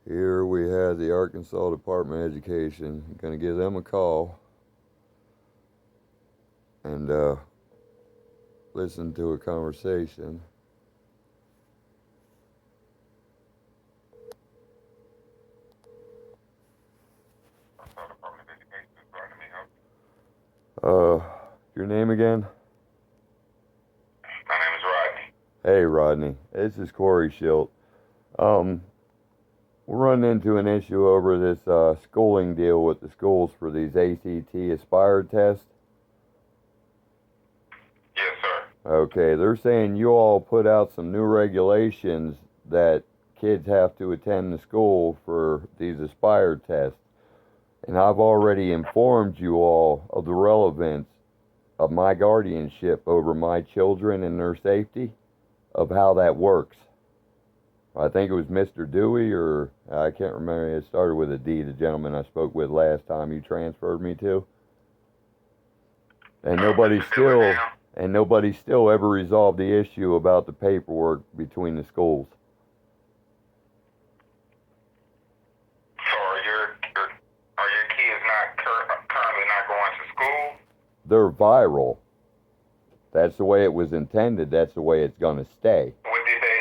Here we had the Arkansas Department of Education. Going to give them a call and listen to a conversation. Your name again? My name is Rodney. Hey, Rodney. This is Corey Schilt. We're running into an issue over this schooling deal with the schools for these ACT Aspire tests. Yes, sir. Okay, they're saying you all put out some new regulations that kids have to attend the school for these Aspire tests. And I've already informed you all of the relevance of my guardianship over my children and their safety, of how that works. I think it was Mr. Dewey, or I can't remember. It started with a D, the gentleman I spoke with last time you transferred me to. And nobody still ever resolved the issue about the paperwork between the schools. So are your kids not currently not going to school? They're viral. That's the way it was intended. That's the way it's going to stay. What did they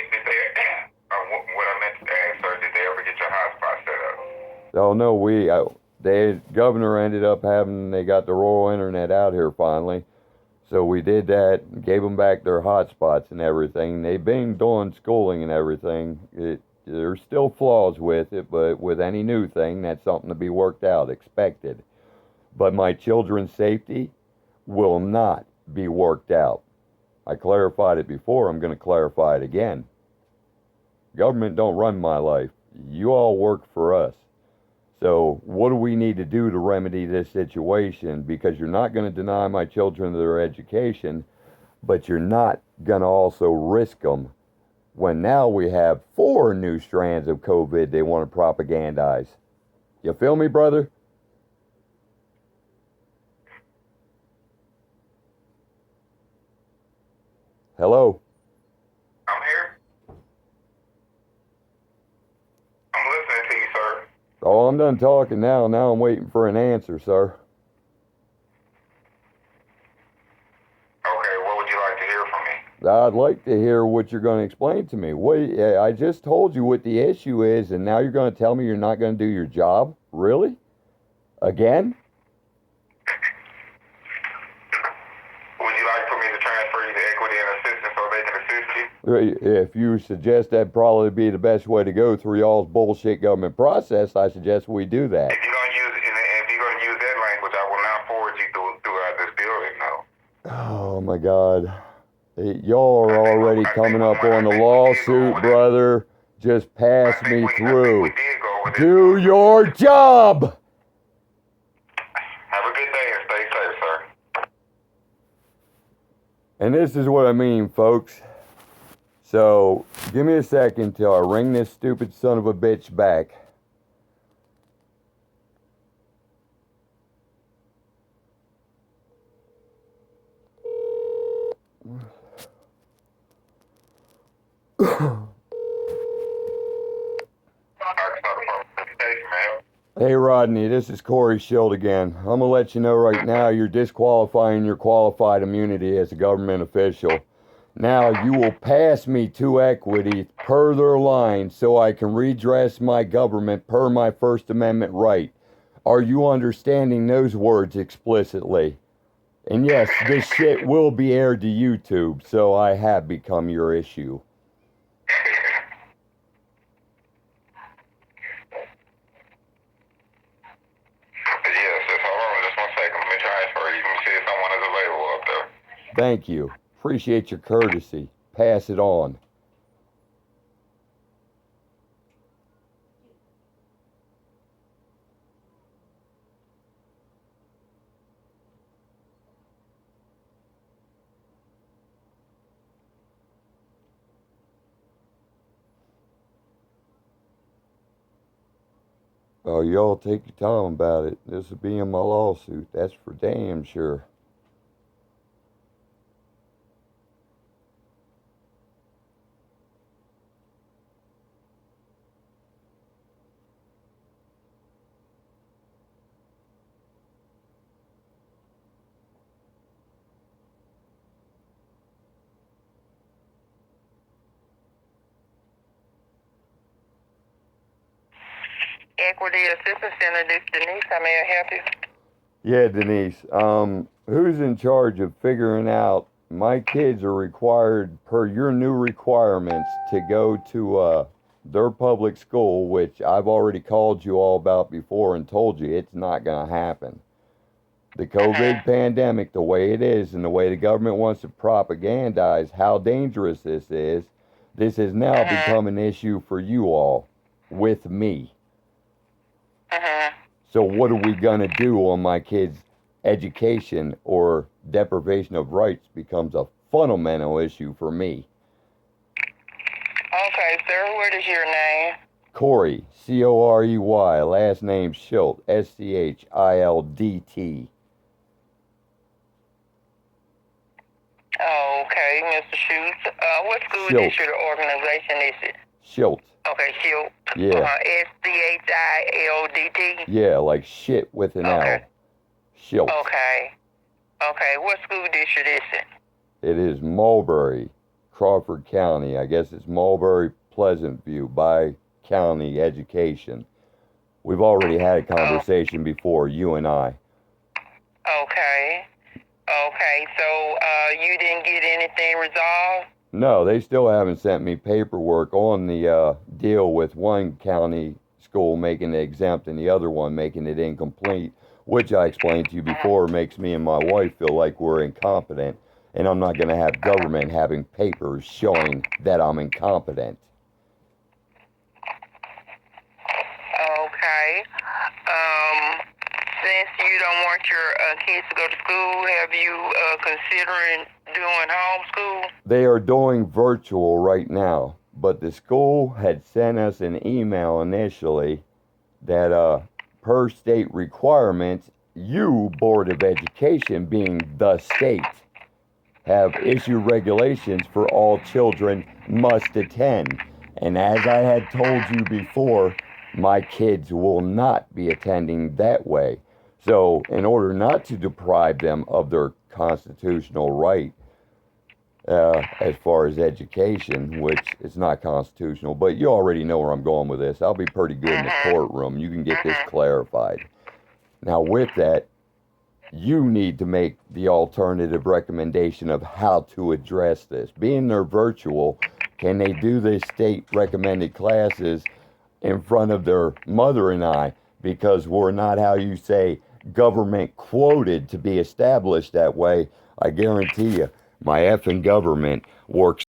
what I meant to ask, sir, did they ever get your hotspot set up? Oh no, governor ended up they got the rural internet out here finally. So we did that, gave them back their hotspots and everything. They've been doing schooling and everything. There's still flaws with it, but with any new thing, that's something to be worked out, expected. But my children's safety will not be worked out. I clarified it before, I'm going to clarify it again. Government don't run my life. You all work for us. So what do we need to do to remedy this situation? Because you're not going to deny my children their education, but you're not going to also risk them when now we have 4 new strands of COVID they want to propagandize. You feel me, brother? Hello? I'm here. I'm listening to you, sir. Oh, I'm done talking now. Now I'm waiting for an answer, sir. Okay, what would you like to hear from me? I'd like to hear what you're going to explain to me. I just told you what the issue is, and now you're going to tell me you're not going to do your job? Really? Again? Would you like for me to transfer you to equity and assistance so they can assist you? If you suggest that'd probably be the best way to go through y'all's bullshit government process, I suggest we do that. If you're gonna use that language, I will not forward you throughout this building. No. Oh my God. Y'all are already coming up on the lawsuit, brother. Just pass me through. Do your job! Have a good day and stay safe, sir. And this is what I mean, folks. So, give me a second till I ring this stupid son of a bitch back. Hey Rodney, this is Corey Schilt again. I'm going to let you know right now you're disqualifying your qualified immunity as a government official. Now you will pass me to equity per their line so I can redress my government per my First Amendment right. Are you understanding those words explicitly? And yes, this shit will be aired to YouTube, so I have become your issue. Yes, just hold on just 1 second. Let me transfer you. Let me see if someone is available up there. Thank you. Appreciate your courtesy. Pass it on. Oh, y'all take your time about it. This will be in my lawsuit. That's for damn sure. Equity Assistance Center. This is Denise. How may I help you? Yeah, Denise. Who's in charge of figuring out my kids are required per your new requirements to go to their public school, which I've already called you all about before and told you it's not going to happen. The COVID pandemic, the way it is and the way the government wants to propagandize how dangerous this has now become an issue for you all with me. So what are we going to do on my kids' education or deprivation of rights becomes a fundamental issue for me. Okay, sir. What is your name? Corey, Corey, last name Schilt, Schilt. Oh, okay, Mr. Schultz. What school Schilt. district or organization is it? Schilt. Okay, Schilt. Yeah. Schilt. Yeah, like shit with an Okay. L. Schilt. Okay. Okay, what school district is it? It is Mulberry, Crawford County. I guess it's Mulberry, Pleasant View, by county education. We've already had a conversation before, you and I. Okay. Okay, so you didn't get anything resolved? No, they still haven't sent me paperwork on the deal with one county school making it exempt and the other one making it incomplete, which I explained to you before makes me and my wife feel like we're incompetent, and I'm not going to have government having papers showing that I'm incompetent. Okay. Since you don't want your kids to go to school, have you considering doing homeschool? They are doing virtual right now, but the school had sent us an email initially that per state requirements, you, Board of Education, being the state, have issued regulations for all children must attend. And as I had told you before, my kids will not be attending that way. So in order not to deprive them of their constitutional right, as far as education, which is not constitutional, but you already know where I'm going with this. I'll be pretty good in the courtroom. You can get this clarified. Now with that, you need to make the alternative recommendation of how to address this. Being they're virtual, can they do the state recommended classes in front of their mother and I? Because we're not, how you say, government quoted to be established that way. I guarantee you, my effing government works